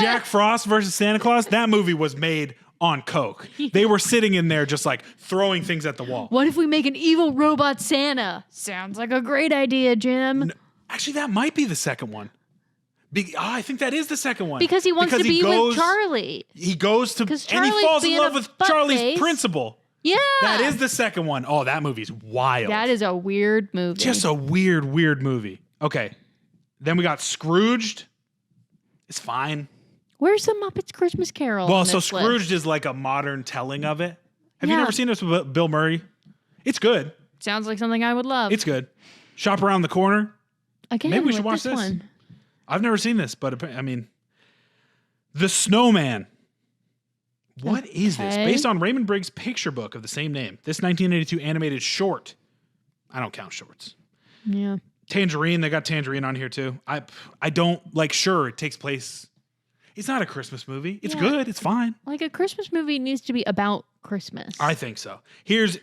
Jack Frost versus Santa Claus, that movie was made on coke. They were sitting in there just like throwing things at the wall. What if we make an evil robot Santa? Sounds like a great idea, Jim. Actually, that might be the second one. I think that is the second one. Because he wants to be with Charlie. He goes to, and 'Cause he Charlie's falls in being love a with Charlie's buttface. principal. Yeah. That is the second one. Oh, that movie's wild. That is a weird movie. Just a weird movie. Okay. Then we got Scrooged. It's fine. Where's the Muppets Christmas Carol? Well, on so this list? Scrooged is like a modern telling of it. Have you Yeah. never seen this with Bill Murray? It's good. Sounds like something I would love. It's good. Shop Around the Corner. Again, maybe we should with watch this. one. I've never seen this, but I mean, The Snowman. What is this? Okay. Based on Raymond Briggs' picture book of the same name. This 1982 animated short. I don't count shorts. Yeah. Tangerine. They got Tangerine on here too. I don't like. Sure, it takes place. It's not a Christmas movie. It's Yeah. good. It's fine. Like a Christmas movie needs to be about Christmas. I think so. Here's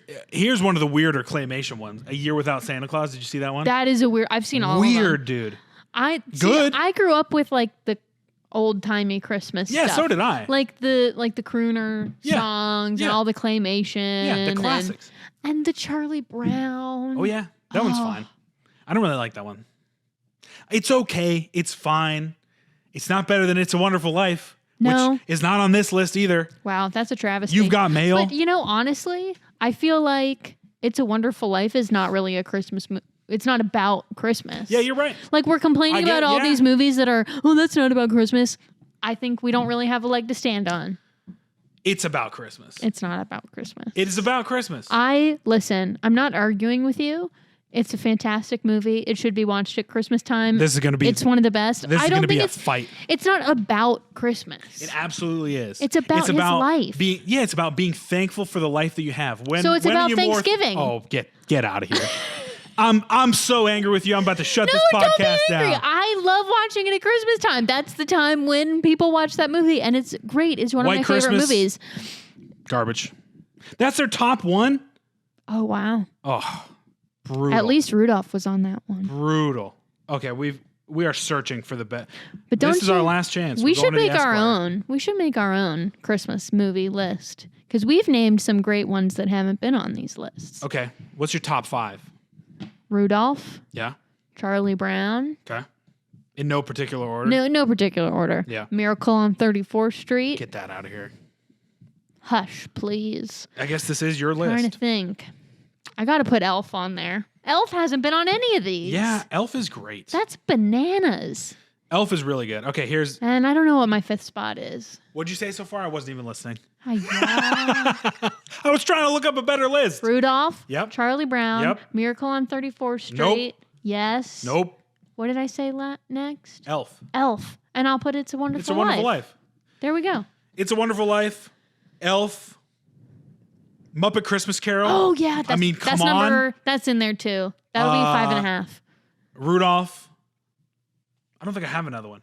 one of the weirder claymation ones. A Year Without Santa Claus. Did you see that one? That is a weird. I've seen all of them. Weird, dude. Good. I grew up with like the old timey Christmas. Yeah, stuff. so did I. Like the crooner Yeah. songs Yeah. and all the claymation. Yeah, the classics. And the Charlie Brown. Oh yeah, that one's fine. I don't really like that one. It's okay. It's fine. It's not better than It's a Wonderful Life, No. which is not on this list either. Wow, that's a travesty. You've Got Mail. But honestly, I feel like It's a Wonderful Life is not really a Christmas movie. It's not about Christmas. Yeah, you're right. Like we're complaining I get- about all yeah. these movies that are, oh, that's not about Christmas. I think we don't really have a leg to stand on. It's about Christmas. It's not about Christmas. It is about Christmas. Listen, I'm not arguing with you. It's a fantastic movie. It should be watched at Christmas time. This is going to be. It's one of the best. This I is don't going to be think a it's fight. It's not about Christmas. It absolutely is. It's about his life. It's about being thankful for the life that you have. So it's when are about you more- Thanksgiving. Oh, get out of here. I'm so angry with you. I'm about to shut this Don't be podcast angry. down. I love watching it at Christmas time. That's the time when people watch that movie, and it's great. It's one of White my favorite Christmas. movies. Garbage. That's their top one. Oh wow! Oh, brutal. At least Rudolph was on that one. Brutal. Okay, we are searching for the best. But don't This is you- our last chance. We We're should going to the make our Esquire. own. We should make our own Christmas movie list because we've named some great ones that haven't been on these lists. Okay, what's your top 5? Rudolph, Yeah. Charlie Brown. Okay. In no particular order. No particular order. Yeah. Miracle on 34th Street. Get that out of here. Hush, please. I guess this is your Trying list. to think. I got to put Elf on there. Elf hasn't been on any of these. Yeah, Elf is great. That's bananas. Elf is really good. Okay, here's And I don't know what my 5th spot is. what'd you say so far? I wasn't even listening. Yeah. I was trying to look up a better list. Rudolph. Yep. Charlie Brown. Yep. Miracle on 34th Street. Nope. Yes. Nope. What did I say next? Elf. Elf. And I'll put It's a Wonderful Life. It's a Wonderful Life. There we go. It's a Wonderful Life. Elf. Muppet Christmas Carol. Oh, yeah. That's, I mean, that's come on. number, that's in there too. That'll be 5.5. Rudolph. I don't think I have another one.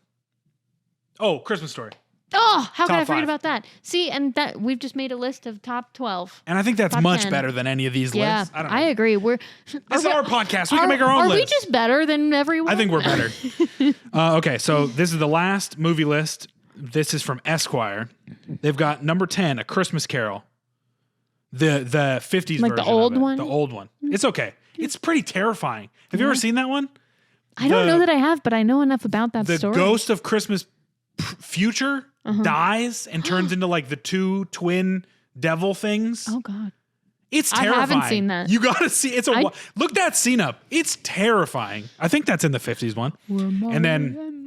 Oh, Christmas Story. Oh, how could Top I forget 5. about that? See, and that we've just made a list of top 12. And I think that's Top much 10. better than any of these Yeah, lists. I don't know. I agree. This is our podcast. We can make our own Are list. we just better than everyone? I think we're better. Okay, so this is the last movie list. This is from Esquire. They've got number 10, A Christmas Carol. The 50s Like the version old of it. one? The old one. It's okay. It's pretty terrifying. Have you ever seen that one? I don't the- know that I have, but I know enough about that The story. ghost of Christmas future dies and turns into like the two twin devil things. Oh God. It's I terrifying. haven't seen that. You gotta see. Look that scene up. It's terrifying. I think that's in the 50s one. And then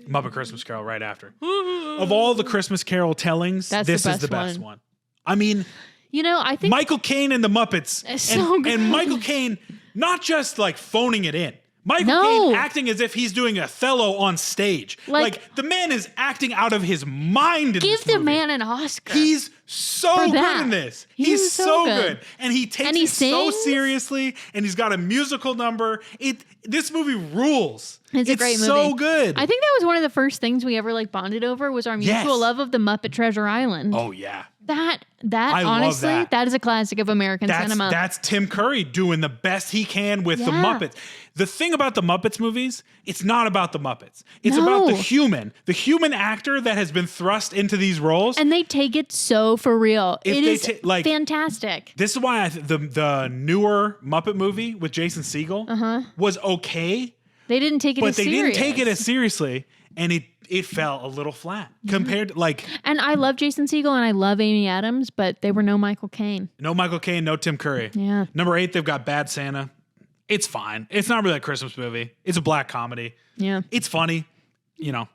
Muppet Christmas Carol right after. Of all the Christmas Carol tellings, That's this the is the best best one. one. I mean, You know, I think Michael Caine and the Muppets, It's so good. and Michael Caine not just like phoning it in. Michael No. Caine acting as if he's doing Othello on stage. Like- the man is acting out of his mind in give this the movie. man an Oscar. He's so For good that. in this. He He's is so so good. good. And he takes And he it so sings. seriously, and he's got a musical number. This movie rules. It's a great movie. so good. I think that was one of the first things we ever like bonded over was our mutual Yes. love of the Muppet Treasure Island. oh yeah. That I love honestly, that. that is a classic of American cinema. That's Tim Curry doing the best he can with the Yeah. Muppets. The thing about the Muppets movies, it's not about the Muppets. It's No. about the human actor that has been thrust into these roles. And they take it so for real. If It they is like- fantastic. This is why the newer Muppet movie with Jason Segel was okay, They didn't take it but as they serious. didn't take it as seriously, and it fell a little flat compared to like And I love Jason Segel and I love Amy Adams, but they were no Michael Caine. no Michael Caine, no Tim Curry. Yeah. Number 8, they've got Bad Santa. It's fine. It's not really a Christmas movie. It's a black comedy. Yeah. It's funny, you know.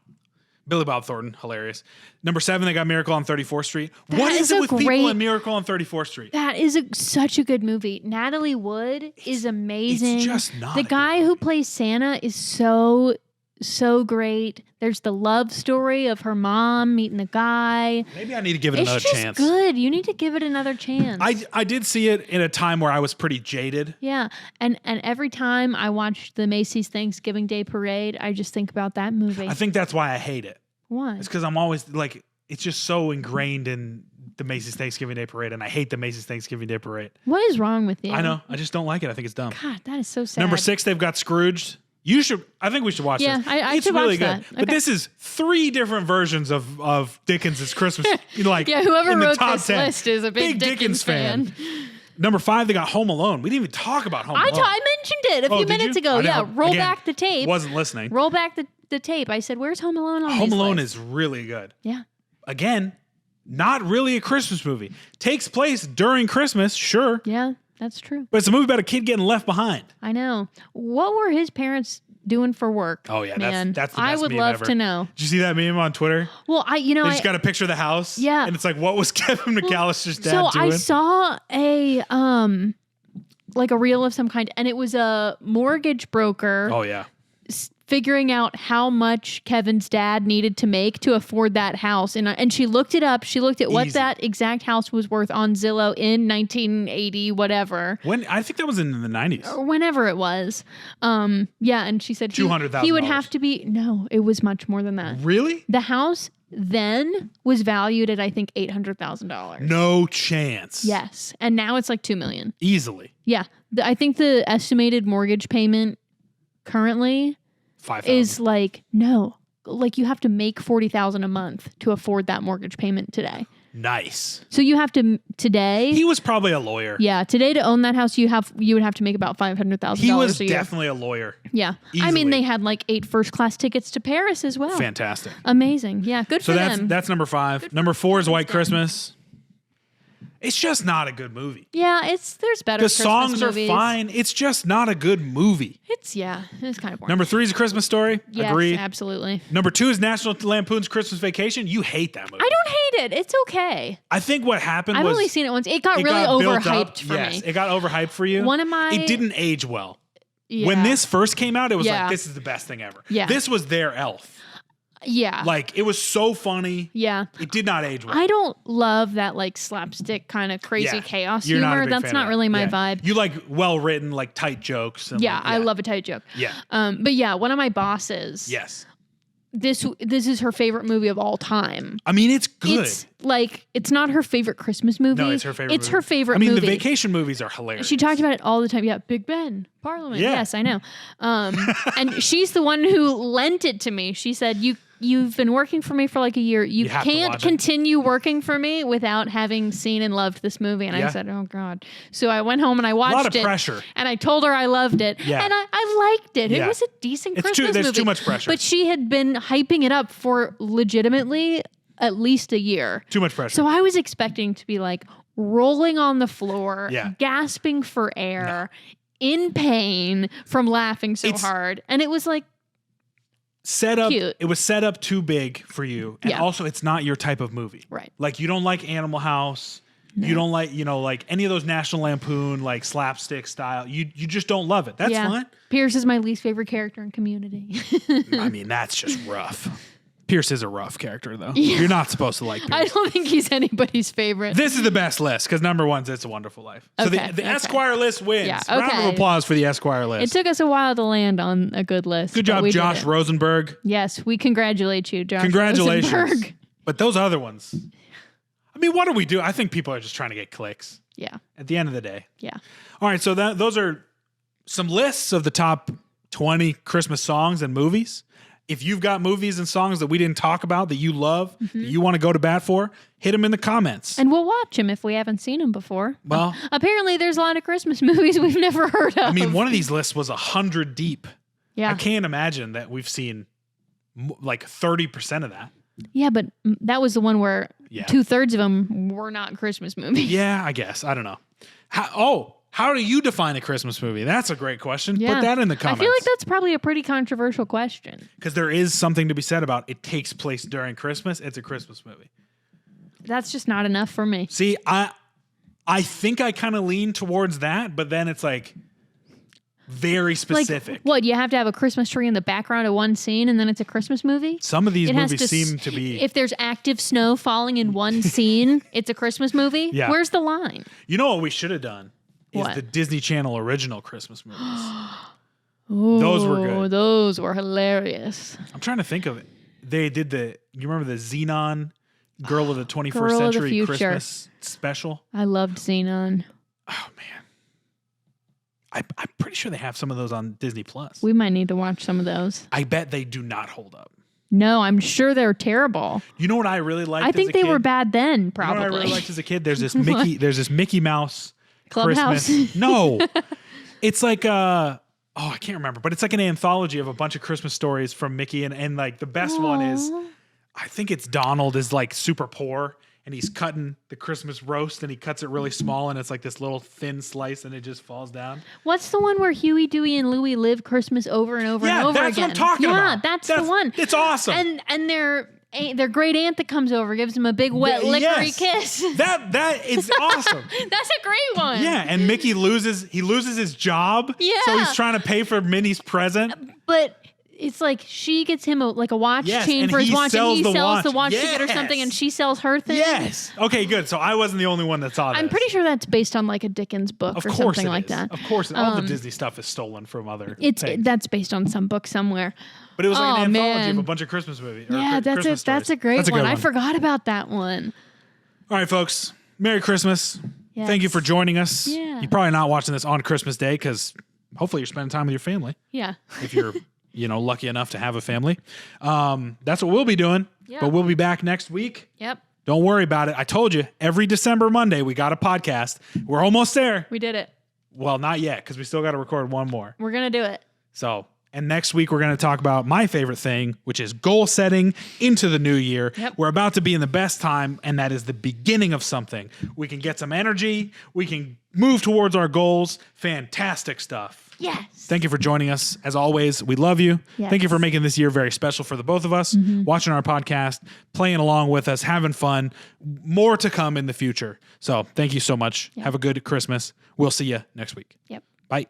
Billy Bob Thornton, hilarious. Number 7, they got Miracle on 34th Street. What That is is it a with people great- in Miracle on 34th Street? That is such a good movie. Natalie Wood is amazing. just not The a good guy who plays Santa is so so great. There's the love story of her mom meeting the guy. Maybe I need to give it It's another just chance. good. You need to give it another chance. I did see it in a time where I was pretty jaded. Yeah, and every time I watch the Macy's Thanksgiving Day Parade, I just think about that movie. I think that's why I hate it. Why? It's because I'm always like, it's just so ingrained in the Macy's Thanksgiving Day Parade, and I hate the Macy's Thanksgiving Day Parade. What is wrong with you? I know. I just don't like it. I think it's dumb. God, that is so sad. Number 6, they've got Scrooged. I think we should watch Yeah, this. I It's should really watch good. that. But Okay. this is 3 different versions of Dickens' Christmas. Like, Yeah, whoever in the wrote top this 10. list is a big Dickens fan. Number 5, they got Home Alone. We didn't even talk about Home I Alone. mentioned it a Oh, few did minutes you? ago. I Yeah, know. roll Again, back the tape. Wasn't listening. Roll back the tape. I said, "Where's Home Alone on Home these Alone lists?" is really good. Yeah. Again, not really a Christmas movie. Takes place during Christmas, sure. Yeah, that's true. But it's a movie about a kid getting left behind. I know. What were his parents doing for work? Oh, yeah. man. That's the best I would meme love ever. to know. Did you see that meme on Twitter? Well, They just got a picture of the house. Yeah. And it's like, what was Kevin McAllister's dad so doing? I saw a like a reel of some kind, and it was a mortgage broker Oh, yeah. figuring out how much Kevin's dad needed to make to afford that house. And she looked it up. She looked at what Easy. that exact house was worth on Zillow in 1980, whatever. I think that was in the 90s. Or whenever it was. Yeah, and she said $200,000. he would have to be, no, it was much more than that. Really? The house then was valued at, I think, $800,000. No chance. Yes. And now it's like $2 million. Easily. Yeah. I think the estimated mortgage payment currently 5,000. is like, no, like you have to make $40,000 a month to afford that mortgage payment today. Nice. So you have to today. He was probably a lawyer. Yeah, today to own that house, you would have to make about $500,000. He was a year. definitely a lawyer. Yeah, I Easily. mean they had like 8 first class tickets to Paris as well. Fantastic. Amazing. Yeah, good So for that's them. that's number 5. Number 4 is White Christmas. It's just not a good movie. Yeah, there's better. The Christmas songs movies. are fine. It's just not a good movie. It's kind of boring. Number 3 is A Christmas Story. Yes, Agree. absolutely. Number 2 is National Lampoon's Christmas Vacation. You hate that movie. I don't hate it. It's okay. I think what happened I've was only seen it once. It got really got built up. overhyped for Yes, me. it got overhyped for you. One of my- It didn't age well. Yeah. When this first came out, it was Yeah. like, this is the best thing ever. Yeah. This was their Elf. Yeah. Like, it was so funny. Yeah. It did not age well. I don't love that like slapstick kind of crazy Yeah. chaos You're not a humor. big That's fan not of that. really my Yeah. vibe. You like well-written, like tight jokes. And Yeah, like, I love a tight joke. Yeah. But yeah, one of my bosses. Yes. This is her favorite movie of all time. I mean, it's good. It's like it's not her favorite Christmas movie. No, it's her favorite It's movie. her favorite I mean, movie. the vacation movies are hilarious. She talked about it all the time. Yeah, Big Ben, Parliament. Yeah. Yes, I know. And she's the one who lent it to me. She said, You've been working for me for like a year. You have to can't watch it." continue working for me without having seen and loved this movie. And Yeah. I said, oh, God. So I went home and I watched it. A lot of pressure. And I told her I loved it. Yeah. And I liked it. Yeah. It was a decent It's Christmas there's movie. too much pressure. But she had been hyping it up for legitimately at least a year. Too much pressure. So I was expecting to be like rolling on the floor, Yeah. gasping for air, in pain from laughing so It's- hard. And it was like, set up. Cute. It was set up too big for you, and Yeah. also it's not your type of movie. Right. Like you don't like Animal House. You don't like like any of those National Lampoon like slapstick style. You just don't love it. That's yeah. fine. Pierce is my least favorite character in Community. I mean, that's just rough. Pierce is a rough character, though. You're not supposed to like Pierce. I don't think he's anybody's favorite. This is the best list because number 1's It's a Wonderful Life. So Okay, the okay. Esquire list wins. Yeah, Round of okay. applause for the Esquire It list. took us a while to land on a good list. Good but job, we did Josh it. Rosenberg. Yes, we congratulate you, Josh. Congratulations. Rosenberg. But those other ones, I mean, what do we do? I think people are just trying to get clicks Yeah, at the end of the day. yeah. All right, so those are some lists of the top 20 Christmas songs and movies. If you've got movies and songs that we didn't talk about that you love, that you want to go to bat for, hit them in the comments. And we'll watch him if we haven't seen him before. Well, Apparently, there's a lot of Christmas movies we've never heard of. I mean, one of these lists was 100 deep. yeah, I can't imagine that we've seen like 30% of that. yeah, but that was the one where Yeah. 2/3 of them were not Christmas movies. Yeah, I guess. I don't know. How do you define a Christmas movie? That's a great question. Yeah. Put that in the comments. I feel like that's probably a pretty controversial question. Because there is something to be said about it takes place during Christmas. It's a Christmas movie. That's just not enough for me. See, I think I kind of lean towards that, but then it's like very specific. Like, what, you have to have a Christmas tree in the background of one scene and then it's a Christmas movie? Some of these It has movies to seem to be. If there's active snow falling in one scene, it's a Christmas movie? Yeah. Where's the line? You know what we should have done? Is What? the Disney Channel original Christmas movies. Ooh, Those were good. Those were hilarious. I'm trying to think of it. They did you remember the Xenon Girl of the 21st Girl of the Century Future. Christmas special? I loved Xenon. Oh, man. I'm pretty sure they have some of those on Disney Plus. We might need to watch some of those. I bet they do not hold up. No, I'm sure they're terrible. You know what I really liked? I think as a they kid? were bad then, You know probably. what I really liked as a kid? There's this Mickey Mouse Clubhouse? Christmas. No, it's like I can't remember, but it's like an anthology of a bunch of Christmas stories from Mickey, and like the best one is, Aw. I think it's Donald is like super poor and he's cutting the Christmas roast and he cuts it really small and it's like this little thin slice and it just falls down. What's the one where Huey, Dewey, and Louie live Christmas over and over and over that's again? what I'm talking about. Yeah, that's the one. It's awesome. And their great aunt that comes over gives him a big wet lickery Yes. kiss. that is awesome. That's a great one. Yeah, and Mickey loses his job. Yeah. So he's trying to pay for Minnie's present. But it's like she gets him a watch Yes, chain and for his he watch, and sells he the sells the watch. watch to get her something, and she sells her thing. Yes. Okay, good. So I wasn't the only one that saw that. I'm pretty sure that's based on like a Dickens book Of or course something it like is. that. Of course, all the Disney stuff is stolen from other things. That's based on some book somewhere. But it was like Oh, an anthology man. of a bunch of Christmas movies. Yeah, that's a great one. I forgot about that one. All right, folks. Merry Christmas. Yes. Thank you for joining us. Yeah. You're probably not watching this on Christmas Day because hopefully you're spending time with your family. Yeah. If you're lucky enough to have a family. That's what we'll be doing. Yeah. But we'll be back next week. Yep. Don't worry about it. I told you, every December Monday, we got a podcast. We're almost there. We did it. Well, not yet, because we still got to record one more. We're gonna do it. So, and next week, we're going to talk about my favorite thing, which is goal setting into the new year. Yep. We're about to be in the best time, and that is the beginning of something. We can get some energy. We can move towards our goals. Fantastic stuff. Yes. Thank you for joining us. As always, we love you. Yes. Thank you for making this year very special for the both of us, watching our podcast, playing along with us, having fun. More to come in the future. So thank you so much. Yep. Have a good Christmas. We'll see you next week. Yep. Bye.